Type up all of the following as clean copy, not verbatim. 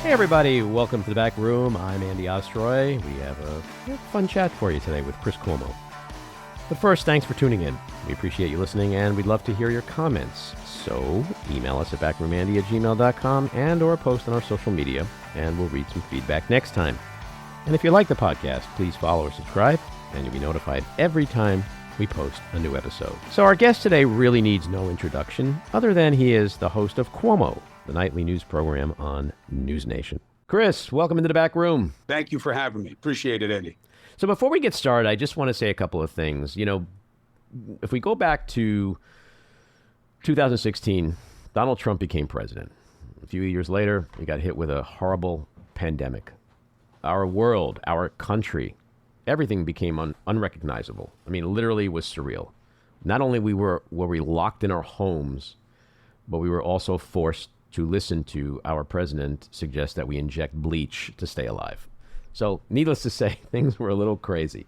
Hey everybody, welcome to the back room. I'm Andy Ostroy. We have a fun chat for you today with Chris Cuomo. But first, thanks for tuning in. We appreciate you listening, and we'd love to hear your comments. So email us at backroomandy@gmail.com and or post on our social media, and we'll read some feedback next time. And if you like the podcast, please follow or subscribe, and you'll be notified every time we post a new episode. So our guest today really needs no introduction, other than he is the host of Cuomo, the nightly news program on NewsNation. Chris, welcome into the back room. Thank you for having me. Appreciate it, Eddie. So before we get started, I just want to say a couple of things. You know, if we go back to 2016, Donald Trump became president. A few years later, we got hit with a horrible pandemic. Our world, our country, everything became unrecognizable. I mean, literally it was surreal. Not only were we locked in our homes, but we were also forced to listen to our president suggest that we inject bleach to stay alive. So, needless to say, things were a little crazy.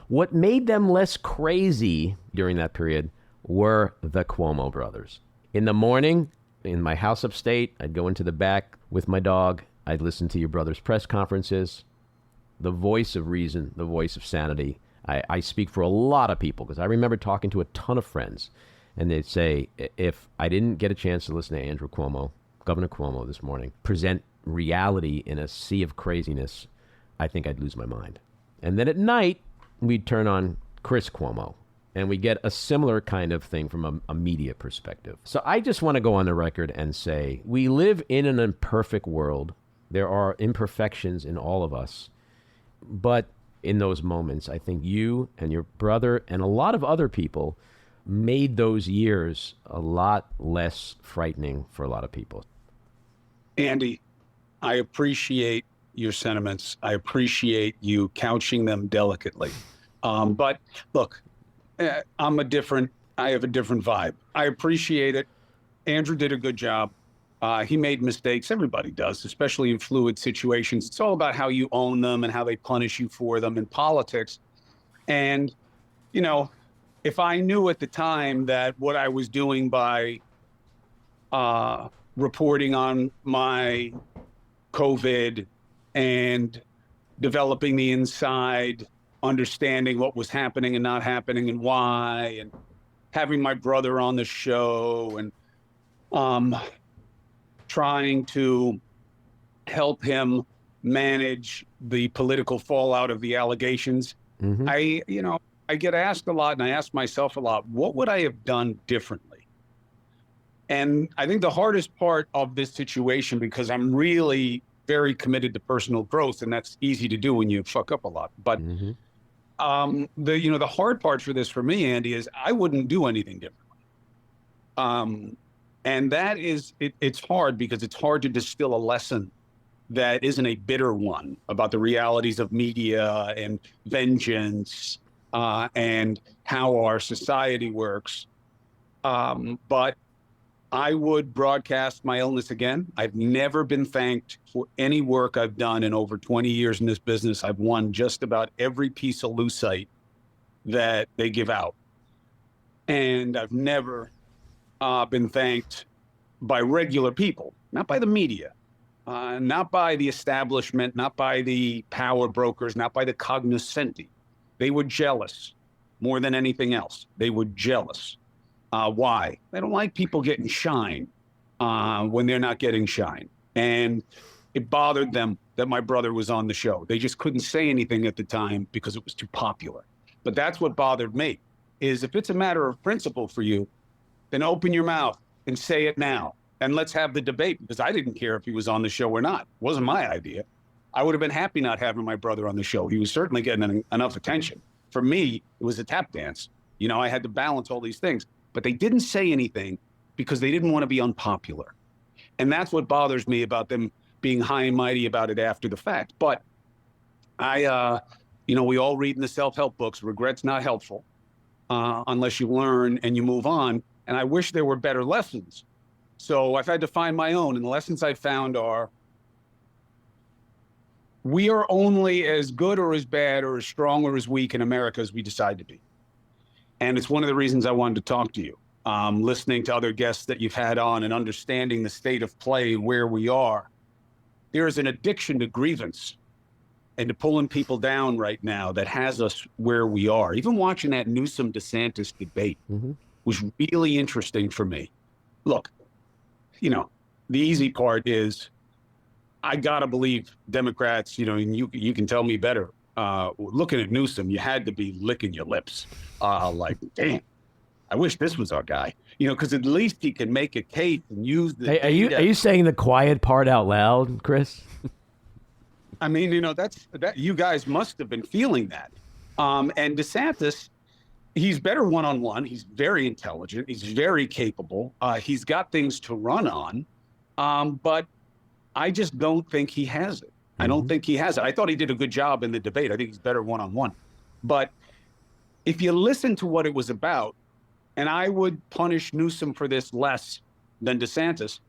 What made them less crazy during that period were the Cuomo brothers. In the morning, in my house upstate, I'd go into the back with my dog. I'd listen to your brother's press conferences. The voice of reason, the voice of sanity. I speak for a lot of people because I remember talking to a ton of friends. And they'd say, if I didn't get a chance to listen to Andrew Cuomo, Governor Cuomo this morning, present reality in a sea of craziness, I think I'd lose my mind. And then at night, we'd turn on Chris Cuomo, and we get a similar kind of thing from a media perspective. So I just want to go on the record and say, we live in an imperfect world. There are imperfections in all of us. But in those moments, I think you and your brother and a lot of other people made those years a lot less frightening for a lot of people. Andy, I appreciate your sentiments. I appreciate you couching them delicately. But look, I have a different vibe. I appreciate it. Andrew did a good job. He made mistakes. Everybody does, especially in fluid situations. It's all about how you own them and how they punish you for them in politics. And, you know, if I knew at the time that what I was doing by reporting on my COVID and developing the inside, understanding what was happening and not happening and why, and having my brother on the show and trying to help him manage the political fallout of the allegations. Mm-hmm. I get asked a lot, and I ask myself a lot, what would I have done differently? And I think the hardest part of this situation, because I'm really very committed to personal growth, and that's easy to do when you fuck up a lot. But mm-hmm. The hard part for this for me, Andy, is I wouldn't do anything differently. And that is, it's hard because it's hard to distill a lesson that isn't a bitter one about the realities of media and vengeance and how our society works. But I would broadcast my illness again. I've never been thanked for any work I've done in over 20 years in this business. I've won just about every piece of lucite that they give out. And I've never been thanked by regular people, not by the media, not by the establishment, not by the power brokers, not by the cognoscenti. They were jealous more than anything else. They were jealous. Why? They don't like people getting shine when they're not getting shine. And it bothered them that my brother was on the show. They just couldn't say anything at the time because it was too popular. But that's what bothered me, is if it's a matter of principle for you, then open your mouth and say it now. And let's have the debate, because I didn't care if he was on the show or not. It wasn't my idea. I would have been happy not having my brother on the show. He was certainly getting enough attention. For me, it was a tap dance. You know, I had to balance all these things. But they didn't say anything because they didn't want to be unpopular. And that's what bothers me about them being high and mighty about it after the fact. But we all read in the self-help books, regret's not helpful unless you learn and you move on. And I wish there were better lessons. So I've had to find my own. And the lessons I found are, we are only as good or as bad or as strong or as weak in America as we decide to be. And it's one of the reasons I wanted to talk to you. Listening to other guests that you've had on and understanding the state of play where we are, there is an addiction to grievance and to pulling people down right now that has us where we are. Even watching that Newsom-DeSantis debate was really interesting for me. Look, you know, the easy part is I got to believe Democrats, you know, and you can tell me better. Looking at Newsom, you had to be licking your lips. Like, damn, I wish this was our guy. You know, because at least he can make a case and use the Hey, data. are you saying the quiet part out loud, Chris? I mean, you know, that you guys must have been feeling that. And DeSantis, he's better one-on-one. He's very intelligent. He's very capable. He's got things to run on. But I just don't think he has it. I don't think he has it. I thought he did a good job in the debate. I think he's better one-on-one. But if you listen to what it was about, and I would punish Newsom for this less than DeSantis,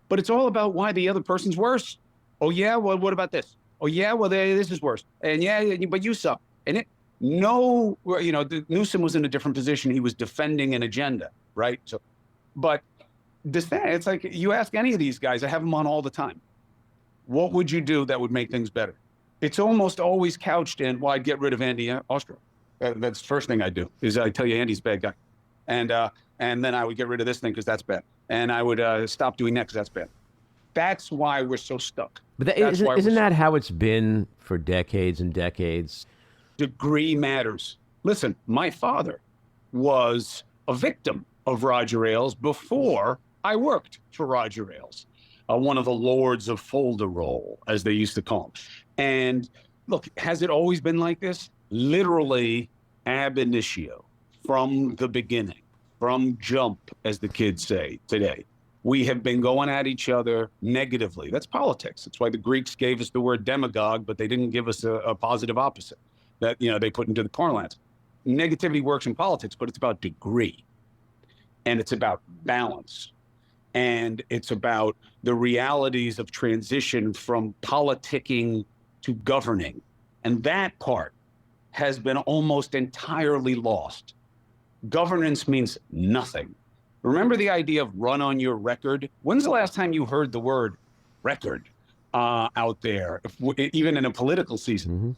but it's all about why the other person's worse. Oh, yeah? Well, what about this? Oh, yeah? Well, this is worse. And yeah, but you suck. And you know, Newsom was in a different position. He was defending an agenda, right? So, but DeSantis, it's like you ask any of these guys, I have them on all the time. What would you do that would make things better? It's almost always couched in, well, I'd get rid of Andy Ostroy. That's the first thing I do, is I tell you Andy's a bad guy. And then I would get rid of this thing because that's bad. And I would stop doing that because that's bad. That's why we're so stuck. But isn't that how it's been for decades and decades? Degree matters. Listen, my father was a victim of Roger Ailes before I worked for Roger Ailes. One of the lords of folderol, as they used to call him. And look, has it always been like this? Literally ab initio, from the beginning, from jump, as the kids say today. We have been going at each other negatively. That's politics. That's why the Greeks gave us the word demagogue, but they didn't give us a positive opposite that, you know, they put into the parlance. Negativity works in politics, but it's about degree. And it's about balance. And it's about the realities of transition from politicking to governing. And that part has been almost entirely lost. Governance means nothing. Remember the idea of run on your record? When's the last time you heard the word record out there, even in a political season?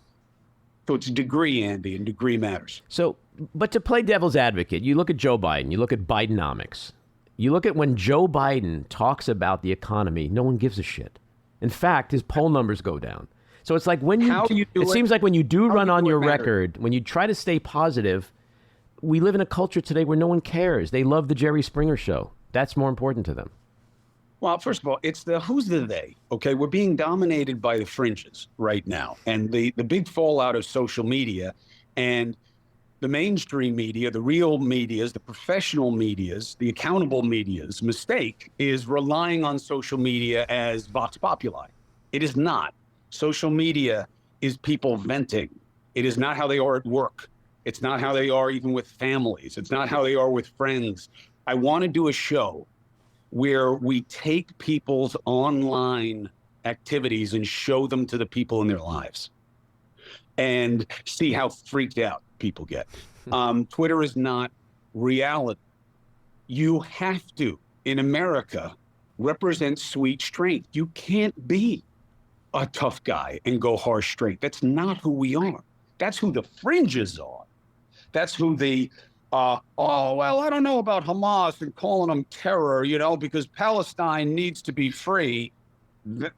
So it's degree, Andy, and degree matters. So, but to play devil's advocate, you look at Joe Biden, you look at Bidenomics. You look at when Joe Biden talks about the economy, no one gives a shit. In fact, his poll numbers go down. So it's like when it seems like when you do run on your record, when you try to stay positive, we live in a culture today where no one cares. They love the Jerry Springer show. That's more important to them. Well, first of all, it's who's the they, okay? We're being dominated by the fringes right now. And the big fallout of social media and the mainstream media, the real medias, the professional medias, the accountable medias mistake is relying on social media as vox populi. It is not. Social media is people venting. It is not how they are at work. It's not how they are even with families. It's not how they are with friends. I want to do a show where we take people's online activities and show them to the people in their lives and see how freaked out people get. Twitter is not reality. You have to, in America, represent sweet strength. You can't be a tough guy and go harsh straight. That's not who we are. That's who the fringes are. That's who the, I don't know about Hamas and calling them terror, you know, because Palestine needs to be free.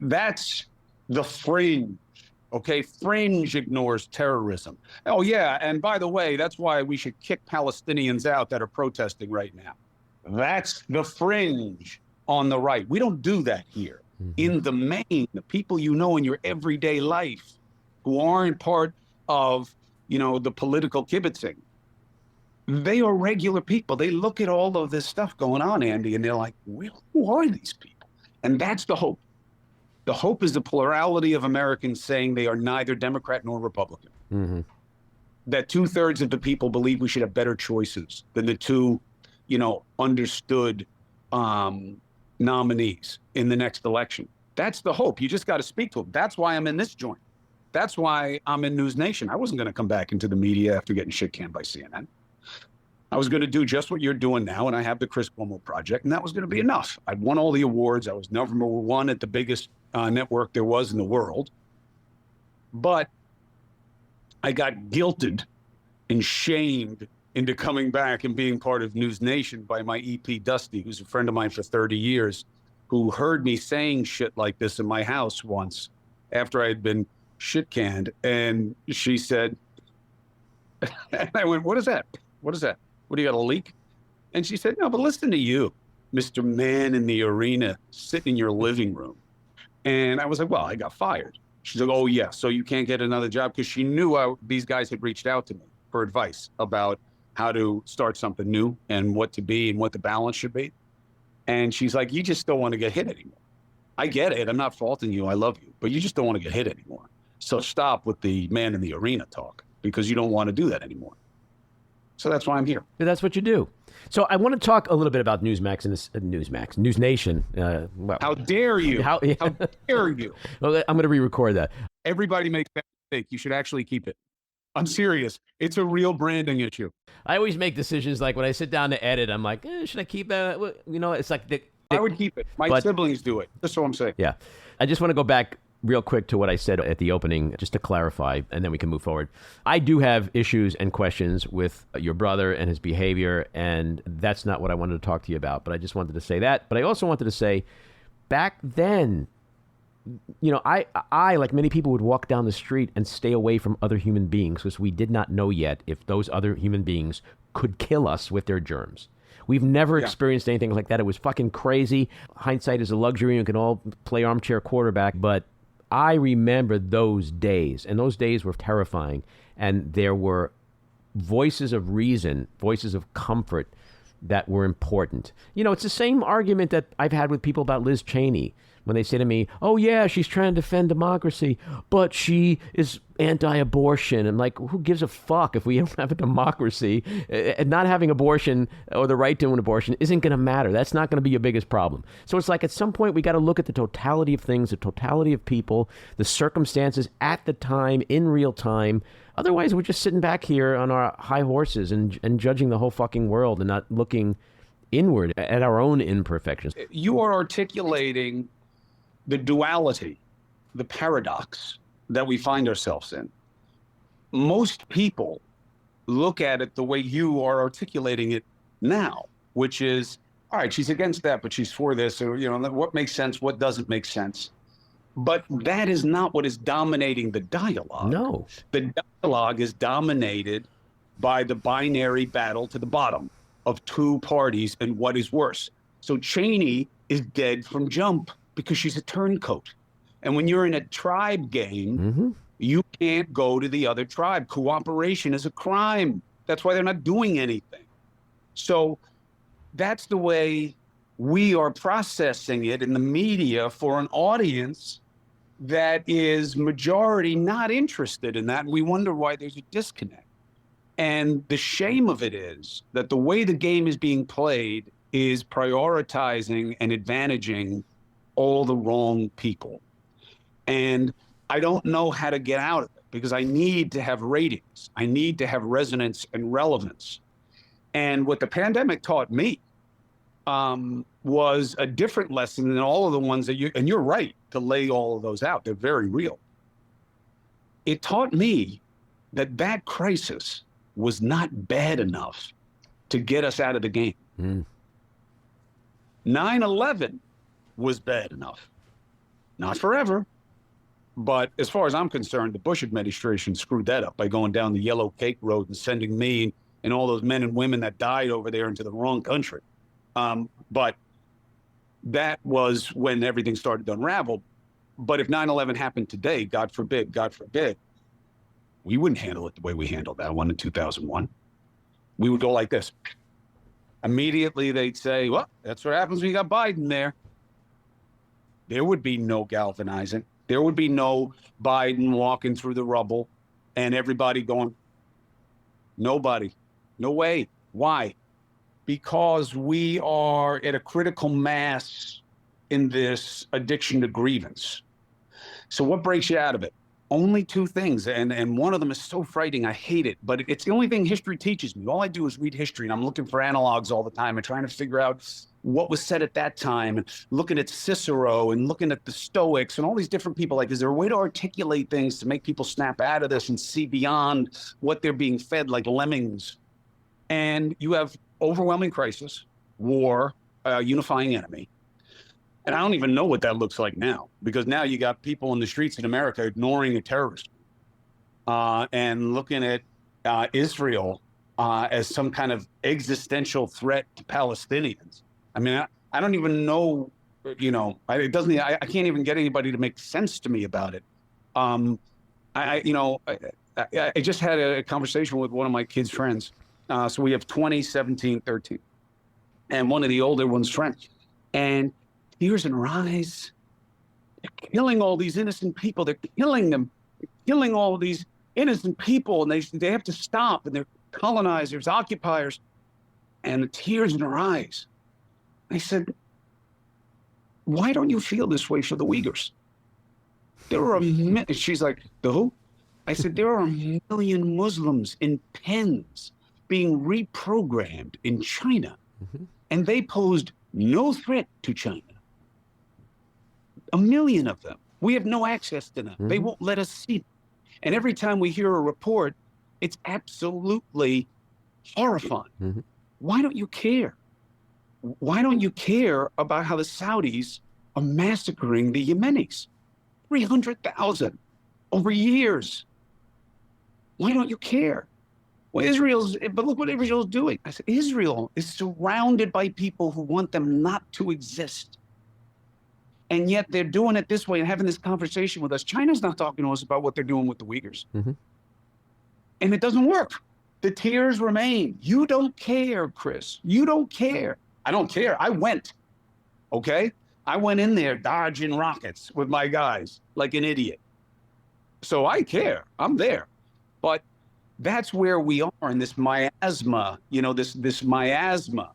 That's the fringe. Okay, fringe ignores terrorism. Oh, yeah, and by the way, that's why we should kick Palestinians out that are protesting right now. That's the fringe on the right. We don't do that here. In the main, the people you know in your everyday life who aren't part of, you know, the political kibitzing, they are regular people. They look at all of this stuff going on, Andy, and they're like, well, who are these people? And that's the hope. The hope is the plurality of Americans saying they are neither Democrat nor Republican. That 2/3 of the people believe we should have better choices than the two, you know, understood nominees in the next election. That's the hope. You just got to speak to them. That's why I'm in this joint. That's why I'm in NewsNation. I wasn't going to come back into the media after getting shit canned by CNN. I was going to do just what you're doing now, and I have the Chris Cuomo project, and that was going to be enough. I'd won all the awards. I was number one at the biggest network there was in the world. But I got guilted and shamed into coming back and being part of NewsNation by my EP, Dusty, who's a friend of mine for 30 years, who heard me saying shit like this in my house once after I had been shit canned. And she said, and I went, what is that? What is that? What, do you got a leak? And she said, no, but listen to you, Mr. Man in the Arena, sitting in your living room. And I was like, well, I got fired. She's like, oh, yeah, so you can't get another job? Because she knew these guys had reached out to me for advice about how to start something new and what to be and what the balance should be. And she's like, you just don't want to get hit anymore. I get it. I'm not faulting you. I love you. But you just don't want to get hit anymore. So stop with the Man in the Arena talk, because you don't want to do that anymore. So that's why I'm here. That's what you do. So I want to talk a little bit about Newsmax and NewsNation. Well, how dare you? How dare you? Well, I'm going to re-record that. Everybody makes that mistake. You should actually keep it. I'm serious. It's a real branding issue. I always make decisions like when I sit down to edit, I'm like, should I keep that? You know, it's like I would keep it. My siblings do it. That's all I'm saying. Yeah. I just want to go back real quick to what I said at the opening, just to clarify, and then we can move forward. I do have issues and questions with your brother and his behavior, and that's not what I wanted to talk to you about, but I just wanted to say that. But I also wanted to say, back then, you know, I, like many people, would walk down the street and stay away from other human beings because we did not know yet if those other human beings could kill us with their germs. We've never experienced anything like that. It was fucking crazy. Hindsight is a luxury. You can all play armchair quarterback, but I remember those days, and those days were terrifying. And there were voices of reason, voices of comfort that were important. You know, it's the same argument that I've had with people about Liz Cheney when they say to me, oh, yeah, she's trying to defend democracy, but she is anti-abortion. I'm like, who gives a fuck if we don't have a democracy? And not having abortion or the right to an abortion isn't going to matter. That's not going to be your biggest problem. So it's like at some point we got to look at the totality of things, the totality of people, the circumstances at the time, in real time. Otherwise, we're just sitting back here on our high horses and judging the whole fucking world and not looking inward at our own imperfections. You are articulating the duality, the paradox that we find ourselves in. Most people look at it the way you are articulating it now, which is, all right, she's against that, but she's for this, or, you know, what makes sense, what doesn't make sense. But that is not what is dominating the dialogue. No. The dialogue is dominated by the binary battle to the bottom of two parties and what is worse. So Cheney is dead from jump because she's a turncoat. And when you're in a tribe game, you can't go to the other tribe. Cooperation is a crime. That's why they're not doing anything. So that's the way we are processing it in the media for an audience that is majority not interested in that. And we wonder why there's a disconnect. And the shame of it is that the way the game is being played is prioritizing and advantaging all the wrong people. And I don't know how to get out of it because I need to have ratings. I need to have resonance and relevance. And what the pandemic taught me was a different lesson than all of the ones that and you're right to lay all of those out. They're very real. It taught me that that crisis was not bad enough to get us out of the game. 9/11 was bad enough. Not forever. But as far as I'm concerned, the Bush administration screwed that up by going down the yellow cake road and sending me and all those men and women that died over there into the wrong country. But that was when everything started to unravel. But if 9/11 happened today, God forbid, we wouldn't handle it the way we handled that one in 2001. We would go like this. Immediately they'd say, well, that's what happens when you got Biden there. There would be no galvanizing. There would be no Biden walking through the rubble and everybody going, nobody, no way. Why? Because we are at a critical mass in this addiction to grievance. So what breaks you out of it? only two things, and one of them is so frightening. I hate it, but it's the only thing history teaches me. All I do is read history, and I'm looking for analogs all the time and trying to figure out what was said at that time, and looking at Cicero and looking at the Stoics and all these different people. Like, is there a way to articulate things to make people snap out of this and see beyond what they're being fed like lemmings? And you have overwhelming crisis, war, unifying enemy. And I don't even know what that looks like now, because now you got people in the streets in America ignoring a terrorist and looking at Israel as some kind of existential threat to Palestinians. I mean, I don't even know, I can't even get anybody to make sense to me about it. I just had a conversation with one of my kids' friends. So we have 20, 17, 13, and one of the older one's friends. And tears in her eyes. They're killing all these innocent people. They're killing them. They're killing all of these innocent people, and they have to stop. And they're colonizers, occupiers, and the tears in her eyes. I said, "Why don't you feel this way for the Uyghurs?" There are she's like, "The who?" I said, "There are a million Muslims in pens being reprogrammed in China, and they posed no threat to China. A million of them. We have no access to them. They won't let us see them. And every time we hear a report, it's absolutely horrifying. Why don't you care? Why don't you care about how the Saudis are massacring the Yemenis? 300,000 over years. Why don't you care? Well, but look what Israel's doing." I said, Israel is surrounded by people who want them not to exist. And yet they're doing it this way and having this conversation with us. China's not talking to us about what they're doing with the Uyghurs. And it doesn't work. The tears remain. You don't care, Chris. You don't care. I don't care. I went, okay? I went in there dodging rockets with my guys like an idiot. So I care. I'm there. But that's where we are in this miasma, this miasma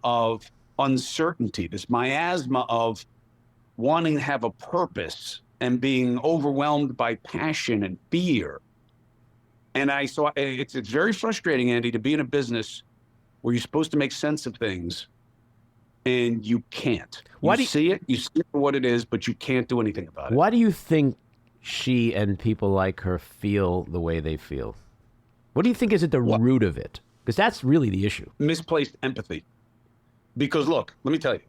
of uncertainty, this miasma of wanting to have a purpose and being overwhelmed by passion and fear. And it's very frustrating, Andy, to be in a business where you're supposed to make sense of things and you can't. You see it for what it is, but you can't do anything about it. Why do you think she and people like her feel the way they feel? What do you think is at the root of it? Because that's really the issue. Misplaced empathy. Because look, let me tell you,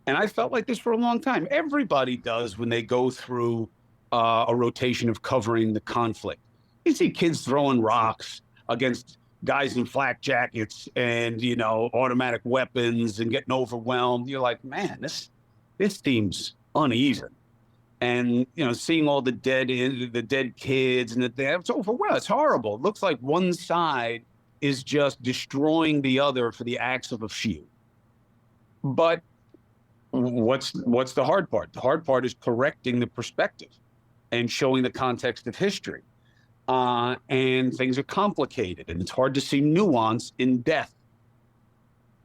and I felt like this for a long time. Everybody does when they go through a rotation of covering the conflict. You see kids throwing rocks against guys in flak jackets and, automatic weapons and getting overwhelmed. You're like, man, this seems uneven. And, seeing all the dead kids and it's overwhelming. It's horrible. It looks like one side is just destroying the other for the acts of a few. But what's the hard part? The hard part is correcting the perspective and showing the context of history. And things are complicated, and it's hard to see nuance in death.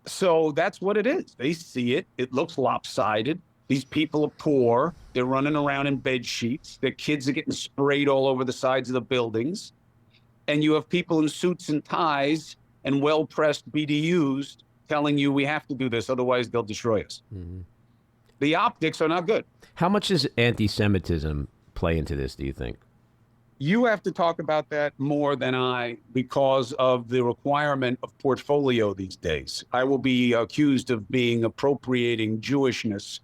So that's what it is. They see it. It looks lopsided. These people are poor. They're running around in bed sheets. Their kids are getting sprayed all over the sides of the buildings. And you have people in suits and ties and well-pressed BDUs telling you we have to do this, otherwise they'll destroy us. The optics are not good. How much does anti-Semitism play into this, do you think? You have to talk about that more than I, because of the requirement of portfolio these days. I will be accused of being appropriating Jewishness,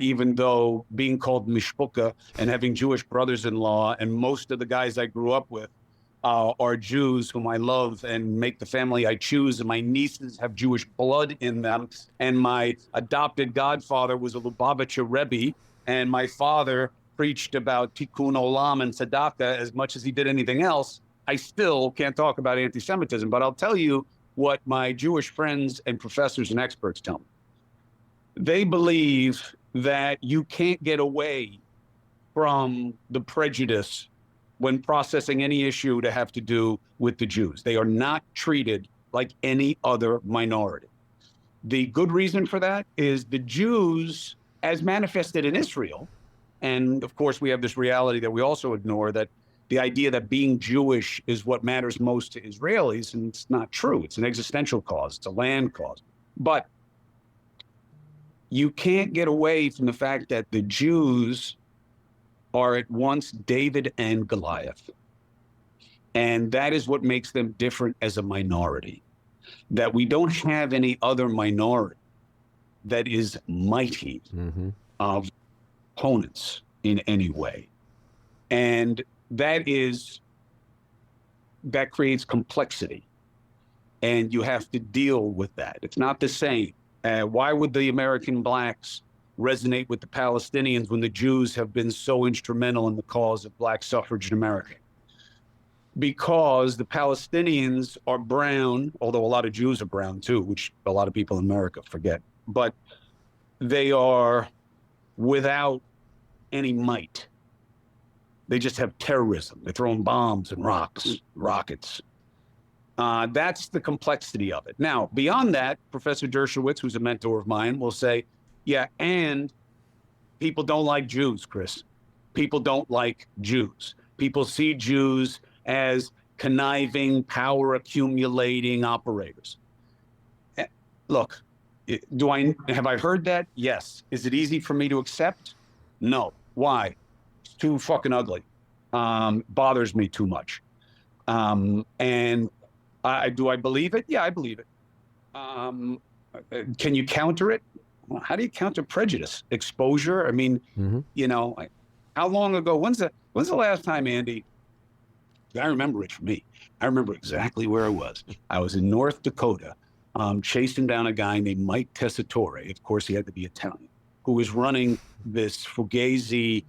even though being called mishpucha and having Jewish brothers-in-law, and most of the guys I grew up with are Jews whom I love and make the family I choose, and my nieces have Jewish blood in them, and my adopted godfather was a Lubavitcher Rebbe, and my father preached about tikkun olam and tzedakah as much as he did anything else. I still can't talk about anti-Semitism, but I'll tell you what my Jewish friends and professors and experts tell me. They believe that you can't get away from the prejudice when processing any issue to have to do with the Jews. They are not treated like any other minority. The good reason for that is the Jews, as manifested in Israel, And of course, we have this reality that we also ignore, that the idea that being Jewish is what matters most to Israelis, and it's not true. It's an existential cause. It's a land cause. But you can't get away from the fact that the Jews are at once David and Goliath. And that is what makes them different as a minority, that we don't have any other minority that is mighty of opponents in any way. And that creates complexity. And you have to deal with that. It's not the same. Why would the American blacks resonate with the Palestinians when the Jews have been so instrumental in the cause of black suffrage in America? Because the Palestinians are brown, although a lot of Jews are brown too, which a lot of people in America forget. But they are without any might. They just have terrorism. They're throwing bombs and rockets. That's the complexity of it. Now, beyond that, Professor Dershowitz, who's a mentor of mine, will say, yeah, and people don't like Jews, Chris. People don't like Jews. People see Jews as conniving, power accumulating operators. Look, have I heard that? Yes. Is it easy for me to accept? No. Why? It's too fucking ugly. Bothers me too much. And do I believe it? Yeah, I believe it. Can you counter it? Well, how do you counter prejudice? Exposure? I mean, you know, how long ago? When's the last time, Andy? I remember it for me. I remember exactly where I was. I was in North Dakota, chasing down a guy named Mike Tessitore. Of course, he had to be Italian, who was running this Fugazi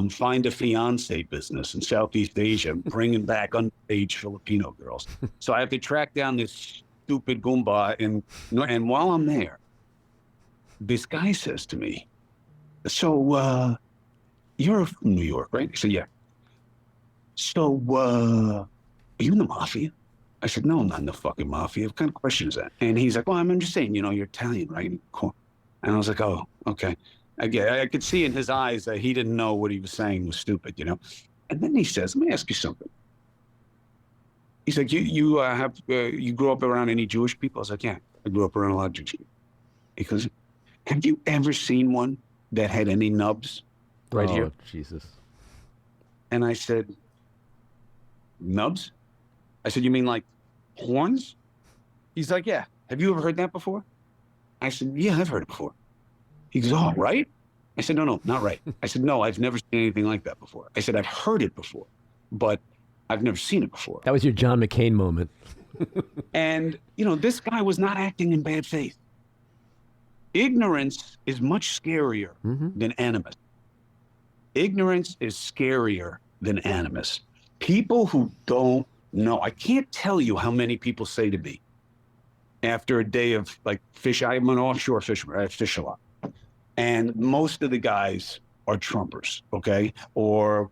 find a fiance business in Southeast Asia, bringing back underage Filipino girls. So I have to track down this stupid Goomba, and while I'm there, this guy says to me, so you're from New York, right? I said, yeah. So are you in the mafia? I said, no, I'm not in the fucking mafia. What kind of question is that? And he's like, well, I'm just saying, you know, you're Italian, right? And I was like, oh, okay. I could see in his eyes that he didn't know what he was saying was stupid, you know? And then he says, let me ask you something. He's like, you grew up around any Jewish people? I was like, yeah, I grew up around a lot of Jewish people. He goes, have you ever seen one that had any nubs right here? Jesus. And I said, nubs? I said, you mean like horns? He's like, yeah. Have you ever heard that before? I said, yeah, I've heard it before. He goes, oh, right? I said, no, not right. I said, no, I've never seen anything like that before. I said, I've heard it before, but I've never seen it before. That was your John McCain moment. And, you know, this guy was not acting in bad faith. Ignorance is much scarier than animus. Ignorance is scarier than animus. People who don't know, I can't tell you how many people say to me after a day of like I'm an offshore fisherman, I fish a lot. And most of the guys are Trumpers, okay? Or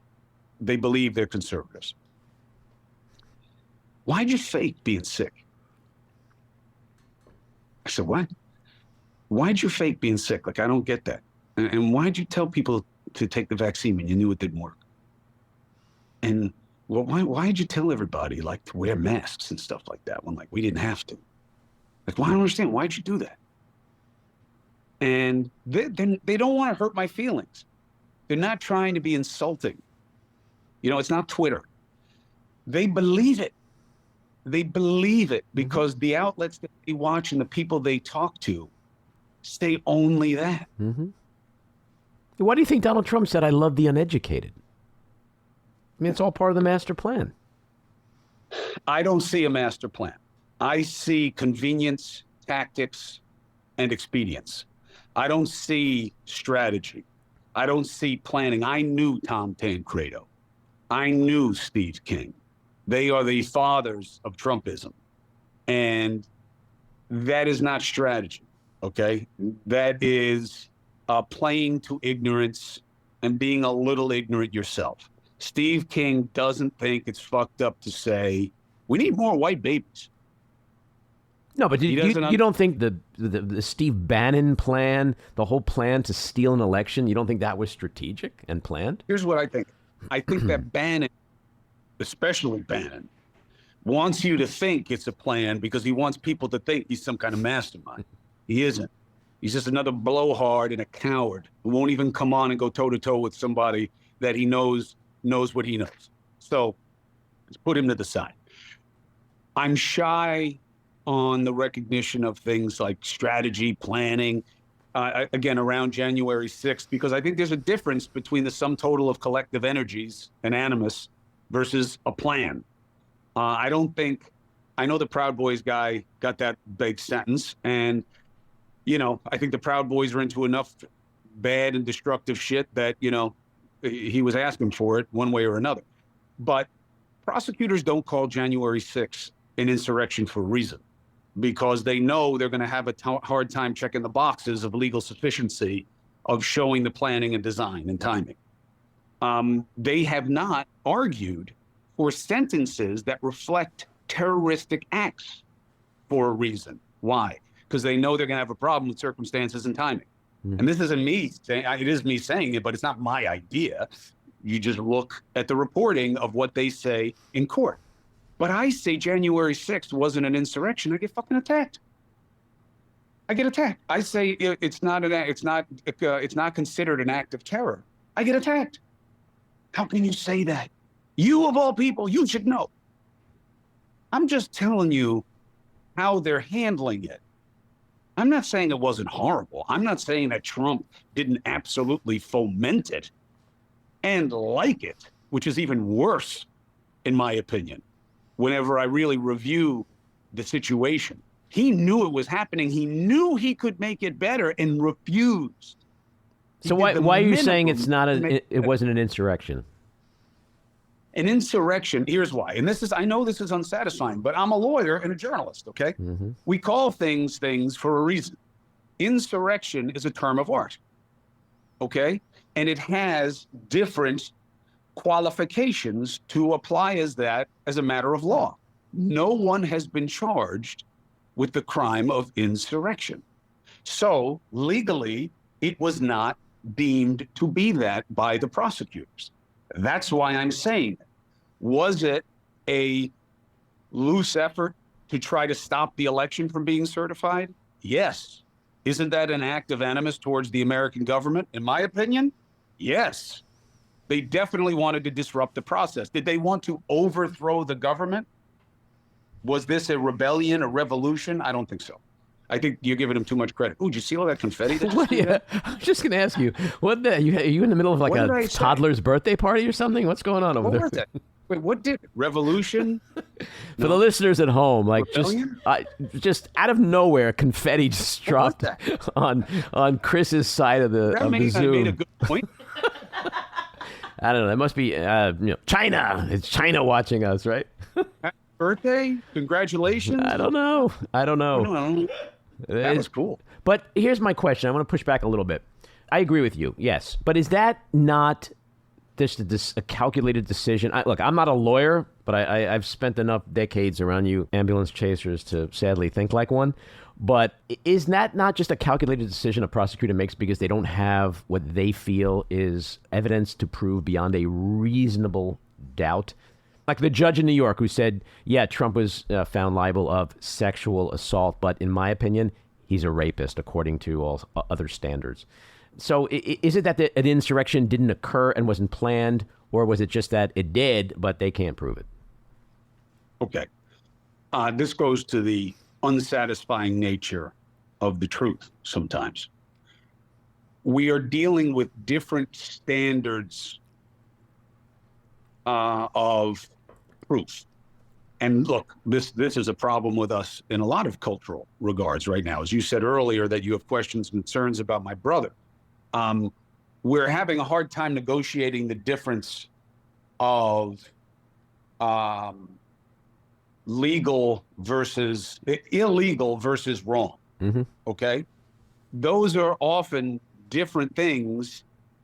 they believe they're conservatives. Why'd you fake being sick? I said, what? Why'd you fake being sick? Like, I don't get that. And why'd you tell people to take the vaccine when you knew it didn't work? And well, why'd you tell everybody like to wear masks and stuff like that when like we didn't have to? Like, well, I don't understand. Why'd you do that? And they don't want to hurt my feelings. They're not trying to be insulting. You know, it's not Twitter. They believe it. They believe it because the outlets that they watch and the people they talk to say only that. Why do you think Donald Trump said, I love the uneducated? I mean, it's all part of the master plan. I don't see a master plan. I see convenience, tactics, and expedience. I don't see strategy. I don't see planning. I knew Tom Tancredo. I knew Steve King. They are the fathers of Trumpism. And that is not strategy, okay? That is playing to ignorance and being a little ignorant yourself. Steve King doesn't think it's fucked up to say, we need more white babies. No, but He doesn't you don't think the Steve Bannon plan, the whole plan to steal an election, you don't think that was strategic and planned? Here's what I think. I think that Bannon, especially Bannon, wants you to think it's a plan because he wants people to think he's some kind of mastermind. He isn't. He's just another blowhard and a coward who won't even come on and go toe-to-toe with somebody that he knows what he knows. So let's put him to the side. I'm shy on the recognition of things like strategy, planning, again, around January 6th, because I think there's a difference between the sum total of collective energies and animus versus a plan. I know the Proud Boys guy got that big sentence, and, I think the Proud Boys are into enough bad and destructive shit that, he was asking for it one way or another. But prosecutors don't call January 6th an insurrection for a reason, because they know they're going to have a hard time checking the boxes of legal sufficiency of showing the planning and design and timing. They have not argued for sentences that reflect terroristic acts for a reason. Why? Because they know they're going to have a problem with circumstances and timing. And this isn't me saying, it is me saying it, but it's not my idea. You just look at the reporting of what they say in court. But I say January 6th wasn't an insurrection. I get fucking attacked. I get attacked. I say it's not considered an act of terror. I get attacked. How can you say that? You of all people, you should know. I'm just telling you how they're handling it. I'm not saying it wasn't horrible. I'm not saying that Trump didn't absolutely foment it and like it, which is even worse, in my opinion. Whenever I really review the situation, he knew it was happening. He knew he could make it better and refused. So why are you saying it wasn't an insurrection? An insurrection, here's why. And I know this is unsatisfying, but I'm a lawyer and a journalist, okay? Mm-hmm. We call things for a reason. Insurrection is a term of art, okay? And it has different qualifications to apply as a matter of law. No one has been charged with the crime of insurrection. So legally, it was not deemed to be that by the prosecutors. That's why I'm saying it. Was it a loose effort to try to stop the election from being certified? Yes. Isn't that an act of animus towards the American government? In my opinion, yes. They definitely wanted to disrupt the process. Did they want to overthrow the government? Was this a rebellion, a revolution? I don't think so. I think you're giving them too much credit. Ooh, did you see all that confetti? Yeah. I was just going to ask you, are you in the middle of like a toddler's birthday party or something? What's going on over there? Wait, what did revolution? For the listeners at home, like just out of nowhere, confetti just dropped on Chris's side of the Zoom. I made a good point. I don't know. That must be China. It's China watching us, right? Happy birthday! Congratulations. I don't know. That was cool. But here's my question. I want to push back a little bit. I agree with you, yes. But is that not just a calculated decision? Look, I'm not a lawyer, but I've spent enough decades around you ambulance chasers to sadly think like one. But is that not just a calculated decision a prosecutor makes because they don't have what they feel is evidence to prove beyond a reasonable doubt? Like the judge in New York who said, yeah, Trump was found liable of sexual assault, but in my opinion, he's a rapist according to all other standards. So is it that an insurrection didn't occur and wasn't planned, or was it just that it did, but they can't prove it? Okay. This goes to the unsatisfying nature of the truth sometimes. We are dealing with different standards of proof. And look, this is a problem with us in a lot of cultural regards right now. As you said earlier, that you have questions and concerns about my brother. We're having a hard time negotiating the difference of illegal versus wrong. Mm-hmm. Okay? Those are often different things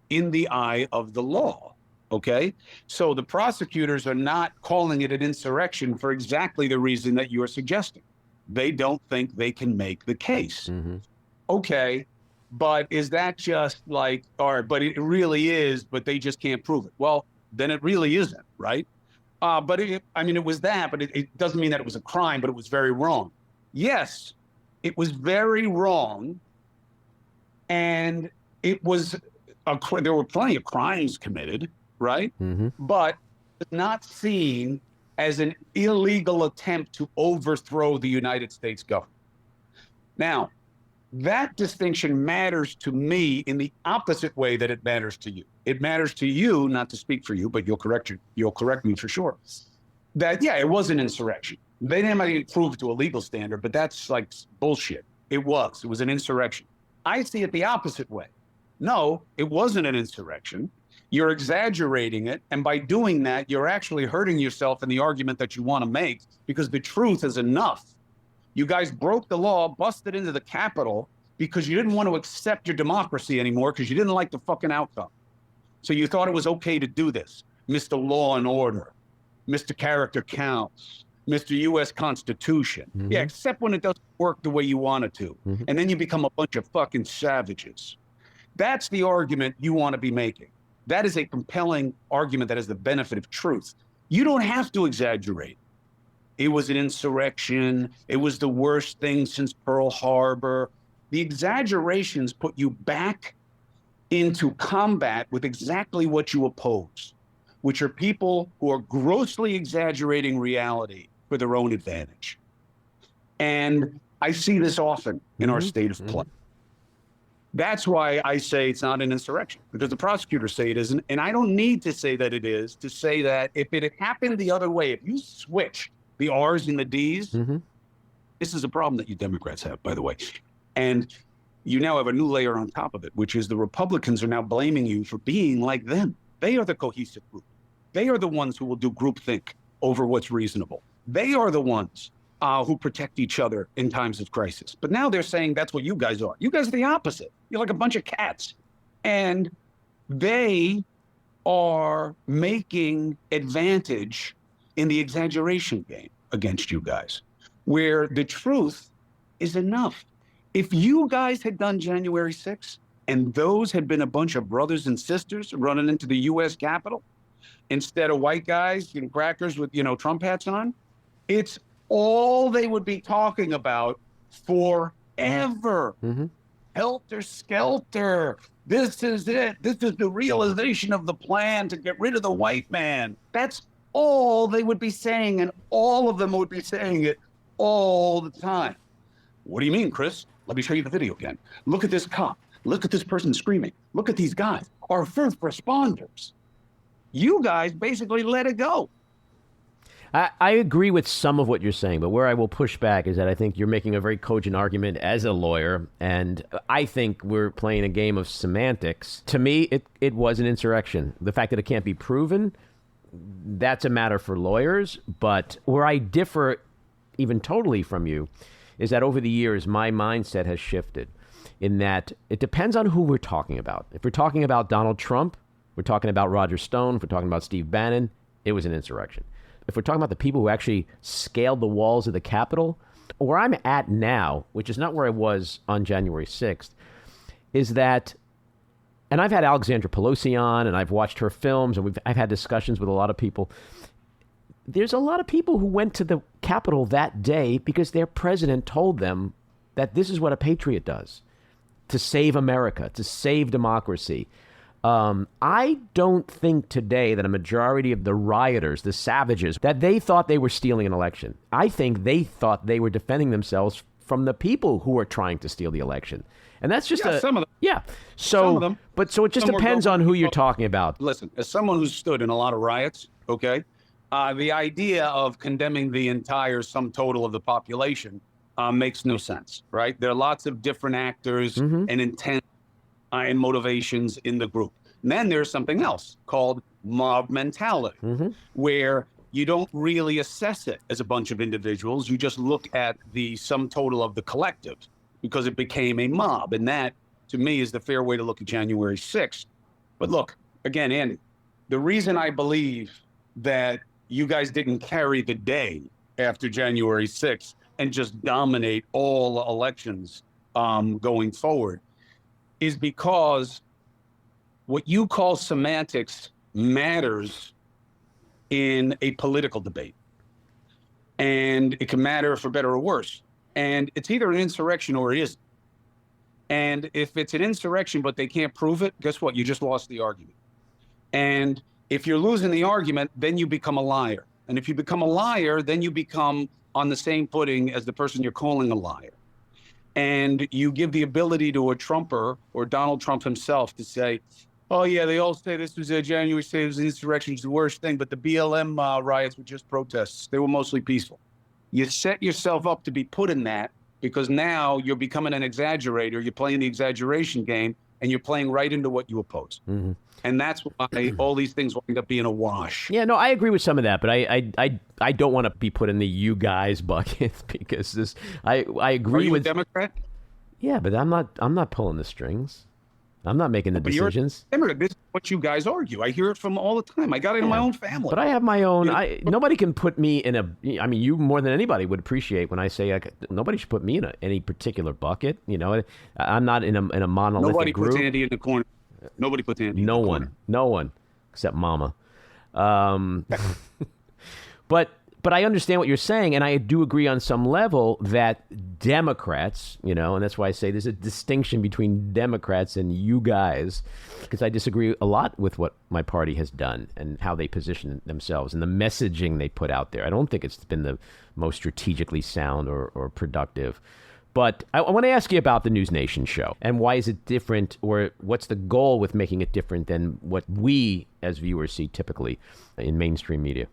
in the eye of the law. Okay? So the prosecutors are not calling it an insurrection for exactly the reason that you are suggesting. They don't think they can make the case. Okay, but is that just like, all right, but it really is, but they just can't prove it? Well, then it really isn't, right? But it was that, but it doesn't mean that it was a crime, but it was very wrong. Yes, it was very wrong. And it was, there were plenty of crimes committed, right? But it's not seen as an illegal attempt to overthrow the United States government. Now, that distinction matters to me in the opposite way that it matters to you. It matters to you, not to speak for you, but you'll correct me for sure, that, yeah, it was an insurrection. They didn't prove it to a legal standard, but that's like bullshit. It was an insurrection. I see it the opposite way. No, it wasn't an insurrection. You're exaggerating it. And by doing that, you're actually hurting yourself in the argument that you want to make, because the truth is enough. You guys broke the law, busted into the Capitol because you didn't want to accept your democracy anymore because you didn't like the fucking outcome. So you thought it was okay to do this. Mr. Law and Order, Mr. Character Counts, Mr. U.S. Constitution. Yeah, except when it doesn't work the way you want it to. And then you become a bunch of fucking savages. That's the argument you want to be making. That is a compelling argument that has the benefit of truth. You don't have to exaggerate. It was an insurrection. It was the worst thing since Pearl Harbor. The exaggerations put you back into combat with exactly what you oppose, which are people who are grossly exaggerating reality for their own advantage. And I see this often in our state of play. That's why I say it's not an insurrection, because the prosecutors say it isn't. And I don't need to say that it is to say that if it had happened the other way, if you switch the R's and the D's, this is a problem that you Democrats have, by the way. And you now have a new layer on top of it, which is the Republicans are now blaming you for being like them. They are the cohesive group. They are the ones who will do groupthink over what's reasonable. They are the ones who protect each other in times of crisis. But now they're saying that's what you guys are. You guys are the opposite. You're like a bunch of cats. And they are making advantage in the exaggeration game against you guys, where the truth is enough. If you guys had done January 6th and those had been a bunch of brothers and sisters running into the U.S. Capitol instead of white guys, crackers with, Trump hats on, it's all they would be talking about forever. Helter skelter. This is it. This is the realization of the plan to get rid of the white man. That's all they would be saying, and all of them would be saying it all the time. What do you mean, Chris? Let me show you the video again. Look at this cop. Look at this person screaming. Look at these guys, our first responders. You guys basically let it go. I agree with some of what you're saying, but where I will push back is that I think you're making a very cogent argument as a lawyer, and I think we're playing a game of semantics. To me, it was an insurrection. The fact that it can't be proven, that's a matter for lawyers. But where I differ even totally from you is that over the years, my mindset has shifted in that it depends on who we're talking about. If we're talking about Donald Trump, we're talking about Roger Stone, if we're talking about Steve Bannon, it was an insurrection. If we're talking about the people who actually scaled the walls of the Capitol, where I'm at now, which is not where I was on January 6th, is that, and I've had Alexandra Pelosi on, and I've watched her films, and I've had discussions with a lot of people. There's a lot of people who went to the Capitol that day because their president told them that this is what a patriot does, to save America, to save democracy. I don't think today that a majority of the rioters, the savages, that they thought they were stealing an election. I think they thought they were defending themselves from the people who are trying to steal the election. And that's just some of them. Yeah. So, some of them. But so it just depends on who you're talking about. Listen, as someone who's stood in a lot of riots, okay, the idea of condemning the entire sum total of the population makes no sense, right? There are lots of different actors and intent and motivations in the group. And then there's something else called mob mentality, where you don't really assess it as a bunch of individuals. You just look at the sum total of the collective because it became a mob. And that, to me, is the fair way to look at January 6th. But look, again, Andy, the reason I believe that you guys didn't carry the day after January 6th and just dominate all elections going forward is because what you call semantics matters in a political debate. And it can matter for better or worse. And it's either an insurrection or it isn't. And if it's an insurrection, but they can't prove it, guess what? You just lost the argument. And if you're losing the argument, then you become a liar. And if you become a liar, then you become on the same footing as the person you're calling a liar. And you give the ability to a Trumper or Donald Trump himself to say, oh, yeah, they all say this was a January 6th, it was an insurrection, it's the worst thing, but the BLM riots were just protests. They were mostly peaceful. You set yourself up to be put in that because now you're becoming an exaggerator. You're playing the exaggeration game, and you're playing right into what you oppose. Mm-hmm. And that's why all these things wind up being a wash. Yeah, no, I agree with some of that, but I don't want to be put in the you guys bucket because this. I agree Are you with a Democrat? Yeah, but I'm not pulling the strings. I'm not making the decisions. This is what you guys argue. I hear it from all the time. I got it in my own family. But I have my own. Nobody can put me in a. I mean, you more than anybody would appreciate when I say nobody should put me in any particular bucket. You know, I'm not in a monolithic Nobody group. puts Andy in the corner. Nobody puts Andy. No in the one. corner. No one, except Mama. But I understand what you're saying, and I do agree on some level that Democrats, and that's why I say there's a distinction between Democrats and you guys, because I disagree a lot with what my party has done and how they position themselves and the messaging they put out there. I don't think it's been the most strategically sound or productive. But I want to ask you about the NewsNation show and why is it different, or what's the goal with making it different than what we as viewers see typically in mainstream media?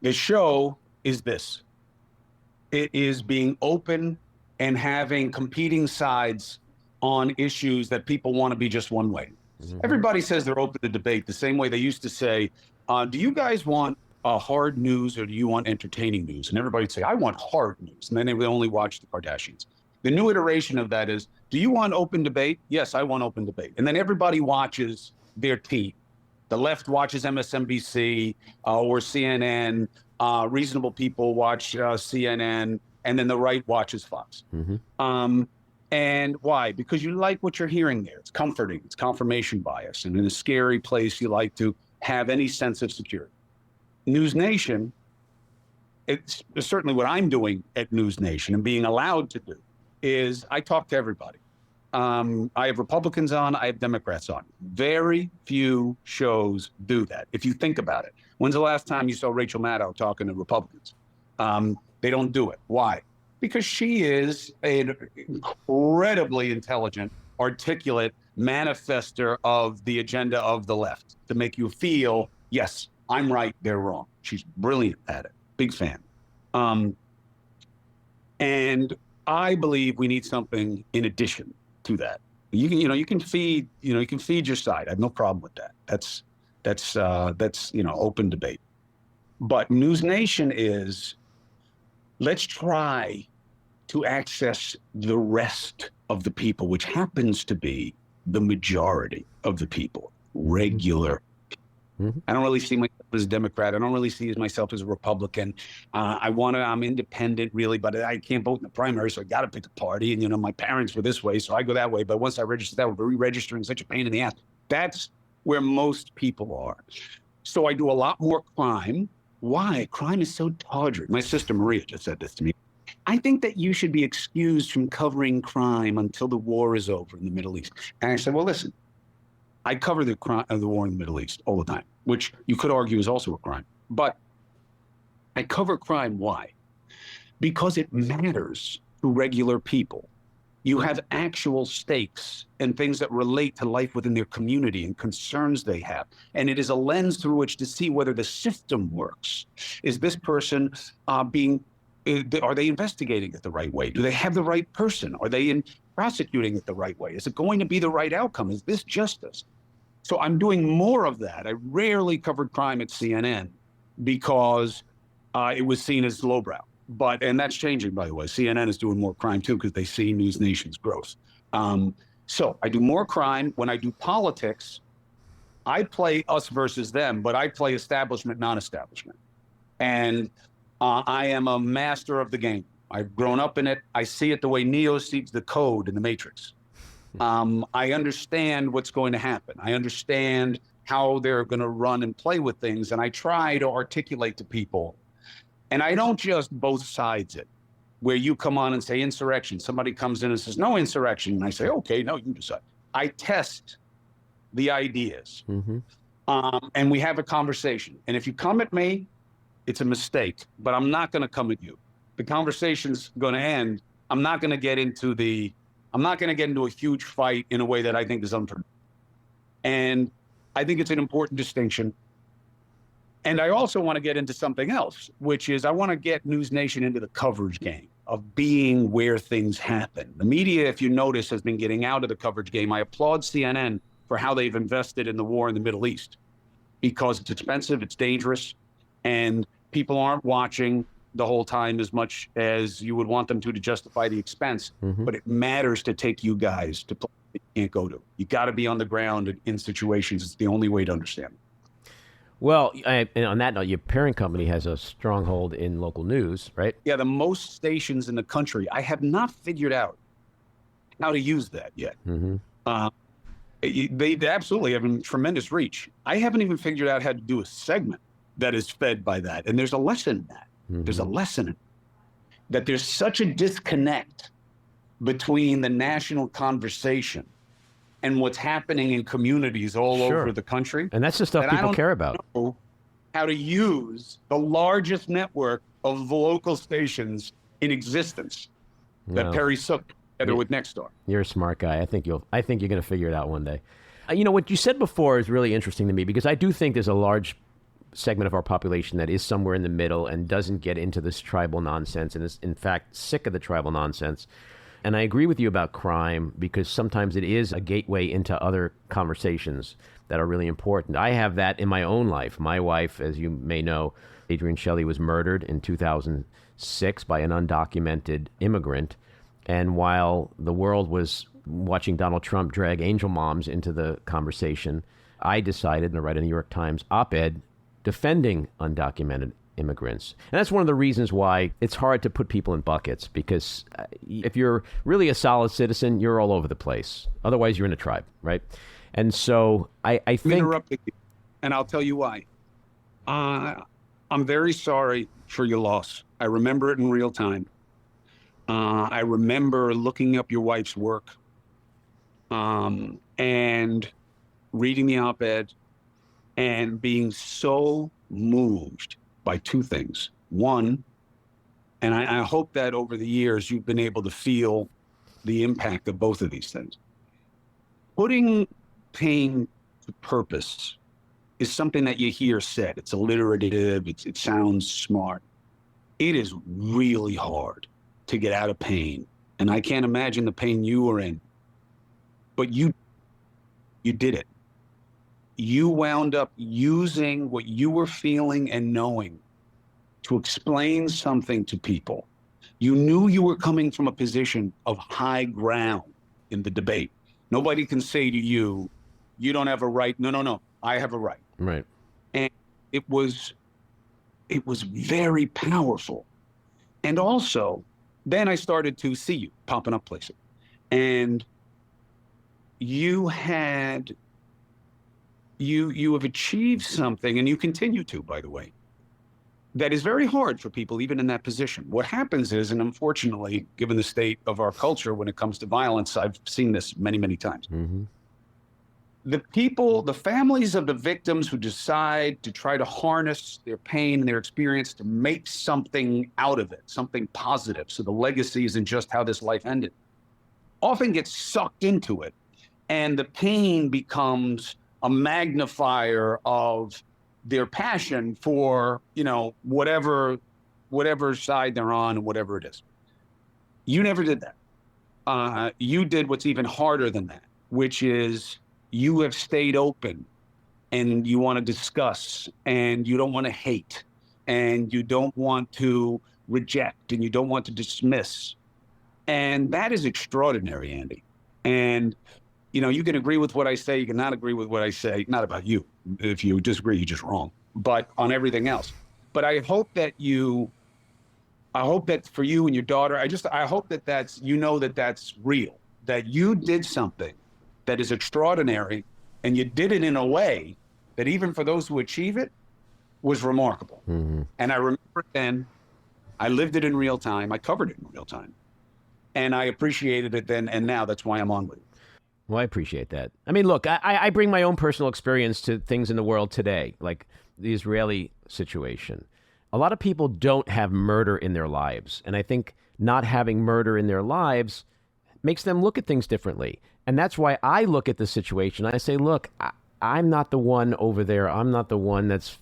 The show is this. It is being open and having competing sides on issues that people want to be just one way. Mm-hmm. Everybody says they're open to debate the same way they used to say, do you guys want hard news or do you want entertaining news? And everybody would say, I want hard news. And then they would only watch the Kardashians. The new iteration of that is, do you want open debate? Yes, I want open debate. And then everybody watches their team. The left watches MSNBC or CNN. Reasonable people watch CNN, and then the right watches Fox. Mm-hmm. And why? Because you like what you're hearing there. It's comforting. It's confirmation bias. And in a scary place, you like to have any sense of security. NewsNation, it's certainly what I'm doing at NewsNation and being allowed to do, is I talk to everybody. I have Republicans on, I have Democrats on. Very few shows do that, if you think about it. When's the last time you saw Rachel Maddow talking to Republicans? They don't do it. Why? Because she is an incredibly intelligent, articulate manifester of the agenda of the left to make you feel, yes, I'm right, they're wrong. She's brilliant at it. Big fan. And I believe we need something in addition to that. You can feed your side. I have no problem with that. That's open debate. But NewsNation is, let's try to access the rest of the people, which happens to be the majority of the people, regular. Mm-hmm. I don't really see myself as a Democrat. I don't really see myself as a Republican. I'm independent, really, but I can't vote in the primary, so I got to pick a party. And, my parents were this way, so I go that way. But once I register that, we're re-registering, such a pain in the ass. That's where most people are. So I do a lot more crime. Why? Crime is so tawdry. My sister Maria just said this to me. I think that you should be excused from covering crime until the war is over in the Middle East. And I said, well, listen. I cover the war in the Middle East all the time, which you could argue is also a crime. But I cover crime. Why? Because it matters to regular people. You have actual stakes and things that relate to life within their community and concerns they have. And it is a lens through which to see whether the system works. Is this person are they investigating it the right way? Do they have the right person? Are they prosecuting it the right way? Is it going to be the right outcome? Is this justice? So I'm doing more of that. I rarely covered crime at CNN because it was seen as lowbrow. And that's changing, by the way. CNN is doing more crime too because they see NewsNation's growth. So I do more crime. When I do politics, I play us versus them, but I play establishment, non-establishment. And I am a master of the game. I've grown up in it. I see it the way Neo sees the code in the Matrix. I understand what's going to happen. I understand how they're going to run and play with things. And I try to articulate to people. And I don't just both sides it, where you come on and say insurrection. Somebody comes in and says, no insurrection. And I say, okay, no, you decide. I test the ideas. And we have a conversation. And if you come at me, it's a mistake, but I'm not going to come at you. The conversation's going to end. I'm not going to get into a huge fight in a way that I think is unfair. And I think it's an important distinction. And I also want to get into something else, which is I want to get NewsNation into the coverage game of being where things happen. The media, if you notice, has been getting out of the coverage game. I applaud CNN for how they've invested in the war in the Middle East, because it's expensive, it's dangerous, and people aren't watching the whole time as much as you would want them to justify the expense. But it matters to take you guys to places you can't go to. You got to be on the ground in situations. It's the only way to understand. Well, and on that note, your parent company has a stronghold in local news, right? Yeah, the most stations in the country. I have not figured out how to use that yet. They absolutely have a tremendous reach. I haven't even figured out how to do a segment that is fed by that. And there's a lesson in that. There's a lesson in that there's such a disconnect between the national conversation and what's happening in communities all over the country. And that's the stuff people care about. Know how to use the largest network of the local stations in existence that Perry Sook together with Nexstar. You're a smart guy. I think you're going to figure it out one day. You know, what you said before is really interesting to me, because I do think there's a large segment of our population that is somewhere in the middle and doesn't get into this tribal nonsense and is, in fact, sick of the tribal nonsense. And I agree with you about crime, because sometimes it is a gateway into other conversations that are really important. I have that in my own life. My wife, as you may know, Adrienne Shelley, was murdered in 2006 by an undocumented immigrant. And while the world was watching Donald Trump drag angel moms into the conversation, I decided to write a New York Times op-ed defending undocumented immigrants. And that's one of the reasons why it's hard to put people in buckets, because if you're really a solid citizen, you're all over the place. Otherwise, you're in a tribe, right? And so I think... Interrupting you, and I'll tell you why. I'm very sorry for your loss. I remember it in real time. I remember looking up your wife's work and reading the op-ed and being so moved by two things. One, and I hope that over the years you've been able to feel the impact of both of these things. Putting pain to purpose is something that you hear said. It's alliterative, it sounds smart. It is really hard to get out of pain. And I can't imagine the pain you were in, but you did it. You wound up using what you were feeling and knowing to explain something to people. You knew you were coming from a position of high ground in the debate. Nobody can say to you, you don't have a right. No, I have a right. Right. And it was very powerful. And also, then I started to see you popping up places. And you have achieved something, and you continue to, by the way, that is very hard for people even in that position. What happens is, and unfortunately, given the state of our culture when it comes to violence, I've seen this many, many times. The families of the victims who decide to try to harness their pain and their experience to make something out of it, something positive, so the legacy isn't just how this life ended, often get sucked into it. And the pain becomes a magnifier of their passion for, whatever side they're on and whatever it is. You never did that. You did what's even harder than that, which is you have stayed open, and you want to discuss, and you don't want to hate, and you don't want to reject, and you don't want to dismiss. And that is extraordinary, Andy. And you can agree with what I say. You can not agree with what I say. Not about you. If you disagree, you're just wrong. But on everything else. But I hope that you I hope that for you and your daughter, I hope that that's real, that you did something that is extraordinary, and you did it in a way that even for those who achieve it was remarkable. Mm-hmm. And I remember then, I lived it in real time. I covered it in real time. And I appreciated it then and now. That's why I'm on with it. Well, I appreciate that. I mean, look, I bring my own personal experience to things in the world today, like the Israeli situation. A lot of people don't have murder in their lives. And I think not having murder in their lives makes them look at things differently. And that's why I look at the situation. I say, look, I'm not the one over there. I'm not the one that's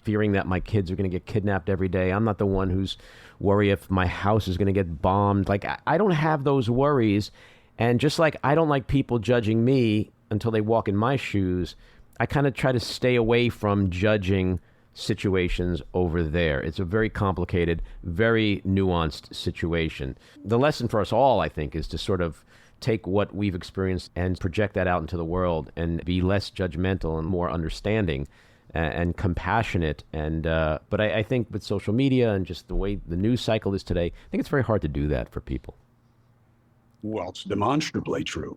fearing that my kids are going to get kidnapped every day. I'm not the one who's worried if my house is going to get bombed. Like, I don't have those worries. And just like I don't like people judging me until they walk in my shoes, I kind of try to stay away from judging situations over there. It's a very complicated, very nuanced situation. The lesson for us all, I think, is to sort of take what we've experienced and project that out into the world and be less judgmental and more understanding and compassionate. And but I think with social media and just the way the news cycle is today, I think it's very hard to do that for people. Well, it's demonstrably true.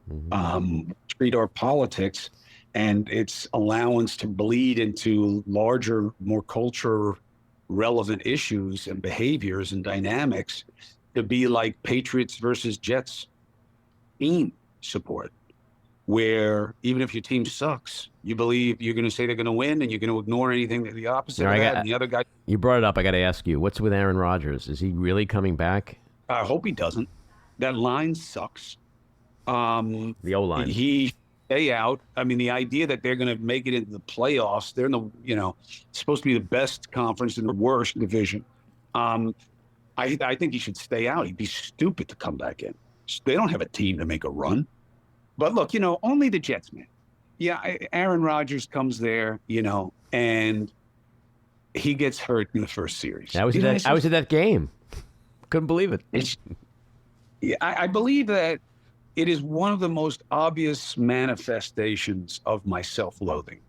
Treat our politics and its allowance to bleed into larger, more culture relevant issues and behaviors and dynamics to be like Patriots versus Jets team support, where even if your team sucks, you believe you're going to say they're going to win and you're going to ignore anything that the opposite of that. And the other guy. You brought it up. I got to ask you, what's with Aaron Rodgers? Is he really coming back? I hope he doesn't. That line sucks. The O-line. He stay out. I mean, the idea that they're going to make it into the playoffs, they're in the, supposed to be the best conference in the worst division. I think he should stay out. He'd be stupid to come back in. They don't have a team to make a run. But look, only the Jets, man. Yeah, Aaron Rodgers comes there, and he gets hurt in the first series. I was at that game. Couldn't believe it. I believe that it is one of the most obvious manifestations of my self-loathing.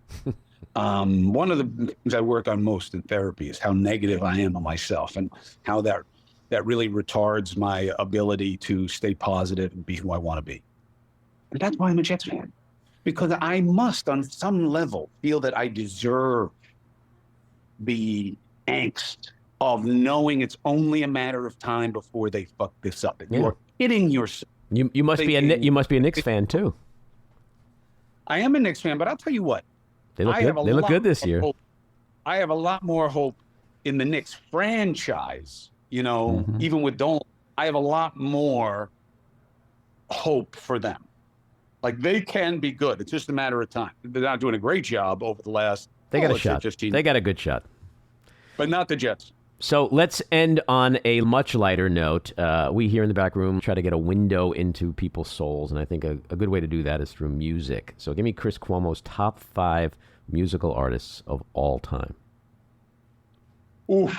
One of the things I work on most in therapy is how negative I am on myself and how that really retards my ability to stay positive and be who I want to be. And that's why I'm a Jets fan, because I must, on some level, feel that I deserve the angst of knowing it's only a matter of time before they fuck this up. And you're hitting yourself. You must be a Knicks fan too. I am a Knicks fan, but I'll tell you what. They look good. They look good this year. I have a lot more hope in the Knicks franchise. Even with Dolan, I have a lot more hope for them. Like, they can be good. It's just a matter of time. They're not doing a great job over the last. They got a shot. 15. They got a good shot. But not the Jets. So let's end on a much lighter note. We here in the back room try to get a window into people's souls, and I think a good way to do that is through music. So give me Chris Cuomo's top 5 musical artists of all time. Oof.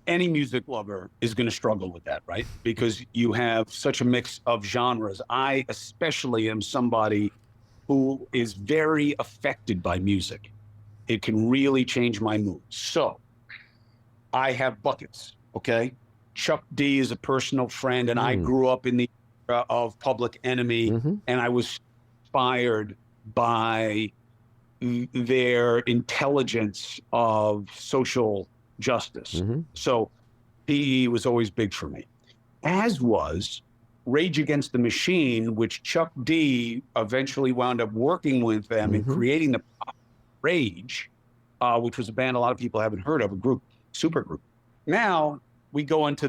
Any music lover is going to struggle with that, right? Because you have such a mix of genres. I especially am somebody who is very affected by music. It can really change my mood. So I have buckets, okay? Chuck D is a personal friend, and I grew up in the era of Public Enemy, and I was inspired by their intelligence of social justice. So he was always big for me, as was Rage Against the Machine, which Chuck D eventually wound up working with them in creating the Rage, which was a band a lot of people haven't heard of, a group, super group. Now we go into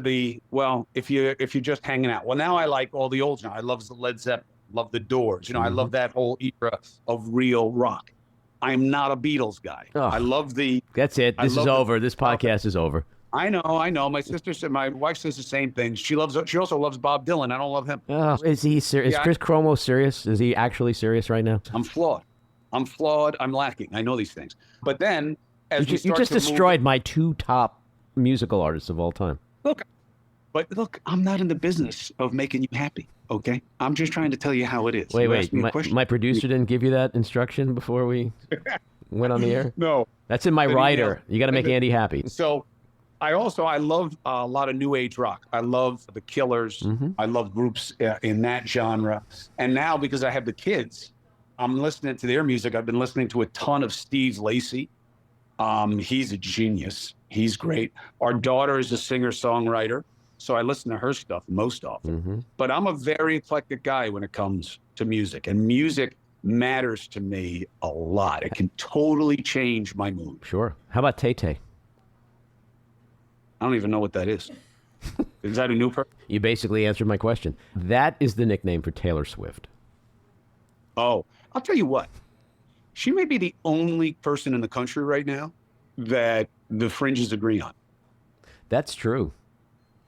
if you're just hanging out. Well, now I like all the old genres. I love the Led Zeppelin, love the Doors. I love that whole era of real rock. I'm not a Beatles guy. Oh, I love the. That's it. This is over. This podcast is over. I know. My wife says the same thing. She also loves Bob Dylan. I don't love him. Oh, is he serious? Is Chris Cuomo serious? Is he actually serious right now? I'm flawed. I'm lacking. I know these things. But then, as you just destroyed my 2 top musical artists of all time. Look, I'm not in the business of making you happy. Okay, I'm just trying to tell you how it is. Wait. My producer didn't give you that instruction before we went on the air? No. That's in my rider. You got to make Andy happy. So I love a lot of new age rock. I love the Killers. Mm-hmm. I love groups in that genre. And now because I have the kids, I'm listening to their music. I've been listening to a ton of Steve Lacy. He's a genius. He's great. Our daughter is a singer-songwriter, so I listen to her stuff most often. Mm-hmm. But I'm a very eclectic guy when it comes to music, and music matters to me a lot. It can totally change my mood. Sure. How about Tay-Tay? I don't even know what that is. Is that a new person? You basically answered my question. That is the nickname for Taylor Swift. Oh, I'll tell you what. She may be the only person in the country right now that the fringes agree on. That's true.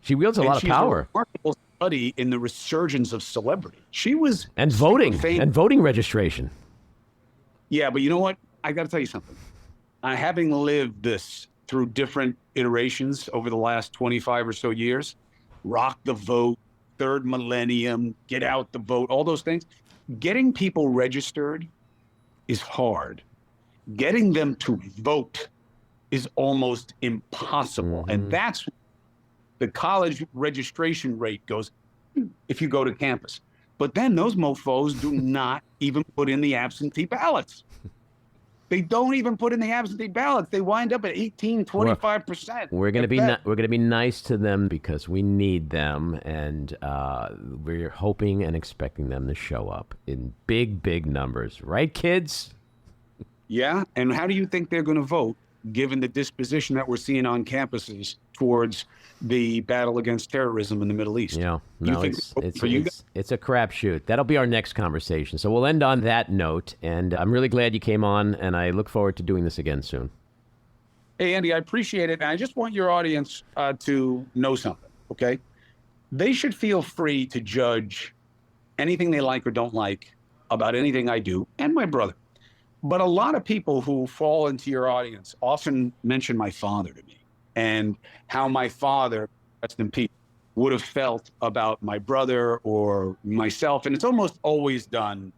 She wields a lot of power. A remarkable study in the resurgence of celebrity. She was and voting registration. Yeah, but you know what? I got to tell you something. Having lived this through different iterations over the last 25 or so years, rock the vote, third millennium, get out the vote, all those things, getting people registered is hard. Getting them to vote is almost impossible. Mm-hmm. And that's the college registration rate goes if you go to campus. But then those mofos do not even put in the absentee ballots. They don't even put in the absentee ballots. They wind up at 18, 25%. We're going to be nice to them because we need them, and we're hoping and expecting them to show up in big, big numbers. Right, kids? Yeah, and how do you think they're going to vote, given the disposition that we're seeing on campuses towards the battle against terrorism in the Middle East? Yeah, no, it's a crapshoot. That'll be our next conversation. So we'll end on that note, and I'm really glad you came on, and I look forward to doing this again soon. Hey, Andy, I appreciate it, and I just want your audience to know something, okay? They should feel free to judge anything they like or don't like about anything I do, and my brother. But a lot of people who fall into your audience often mention my father to me and how my father, rest in peace, would have felt about my brother or myself. And it's almost always done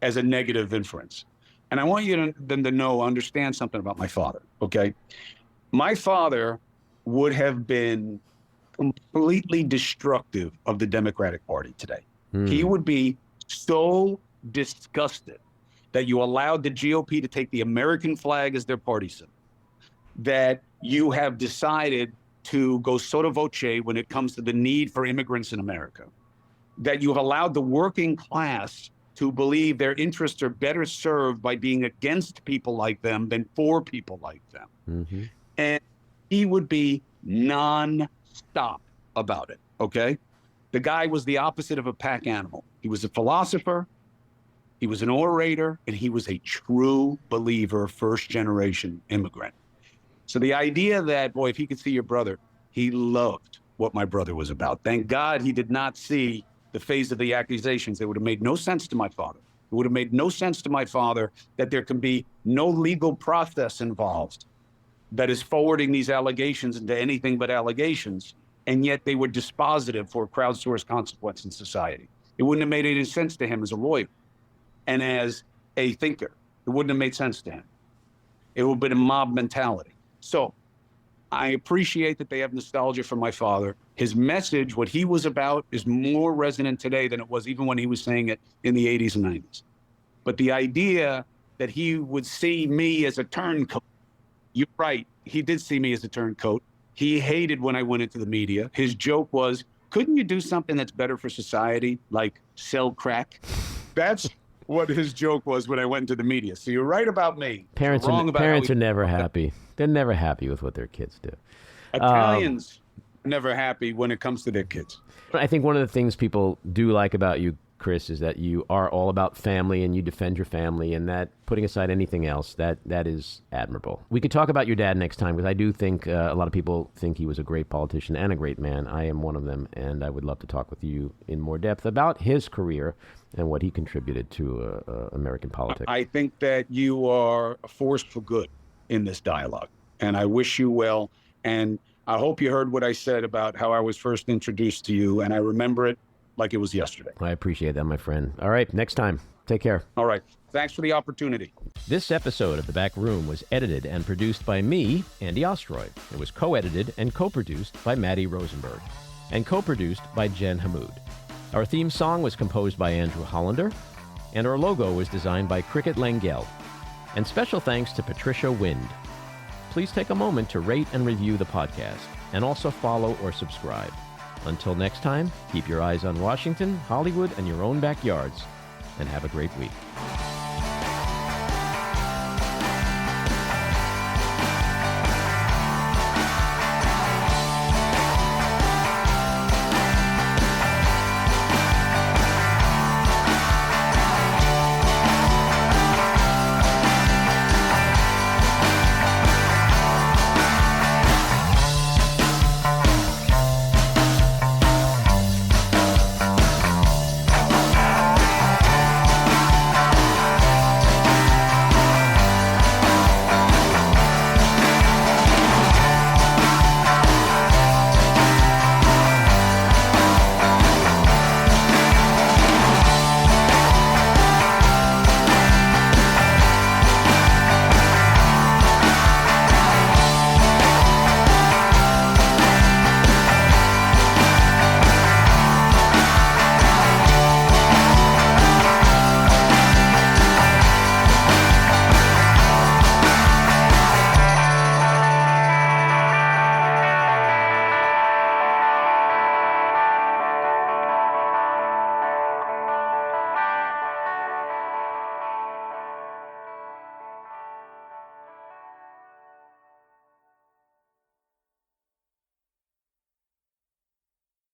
as a negative inference. And I want them to understand something about my father, okay? My father would have been completely destructive of the Democratic Party today. He would be so disgusted that you allowed the GOP to take the American flag as their party symbol, that you have decided to go sotto voce when it comes to the need for immigrants in America, that you have allowed the working class to believe their interests are better served by being against people like them than for people like them. Mm-hmm. And he would be non-stop about it, okay? The guy was the opposite of a pack animal. He was a philosopher, he was an orator, and he was a true believer, first-generation immigrant. So the idea that, boy, if he could see your brother, he loved what my brother was about. Thank God he did not see the phase of the accusations. It would have made no sense to my father. It would have made no sense to my father that there can be no legal process involved that is forwarding these allegations into anything but allegations, and yet they were dispositive for a crowdsourced consequence in society. It wouldn't have made any sense to him as a lawyer and as a thinker. It wouldn't have made sense to him. It would have been a mob mentality. So I appreciate that they have nostalgia for my father. His message, what he was about, is more resonant today than it was even when he was saying it in the 80s and 90s. But the idea that he would see me as a turncoat, you're right, he did see me as a turncoat. He hated when I went into the media. His joke was, couldn't you do something that's better for society, like sell crack? That's what his joke was when I went into the media. So you're right about me. Parents are never happy. They're never happy with what their kids do. Italians are never happy when it comes to their kids. I think one of the things people do like about you, Chris, is that you are all about family and you defend your family, and that, putting aside anything else, that is admirable. We could talk about your dad next time, because I do think a lot of people think he was a great politician and a great man. I am one of them, and I would love to talk with you in more depth about his career and what he contributed to American politics. I think that you are a force for good in this dialogue, and I wish you well. And I hope you heard what I said about how I was first introduced to you, and I remember it like it was yesterday. I appreciate that, my friend. All right, next time. Take care. All right. Thanks for the opportunity. This episode of The Back Room was edited and produced by me, Andy Ostroy. It was co-edited and co-produced by Matty Rosenberg and co-produced by Jen Hammoud. Our theme song was composed by Andrew Hollander, and our logo was designed by Cricket Lengyel. And special thanks to Patricia Wind. Please take a moment to rate and review the podcast, and also follow or subscribe. Until next time, keep your eyes on Washington, Hollywood, and your own backyards, and have a great week.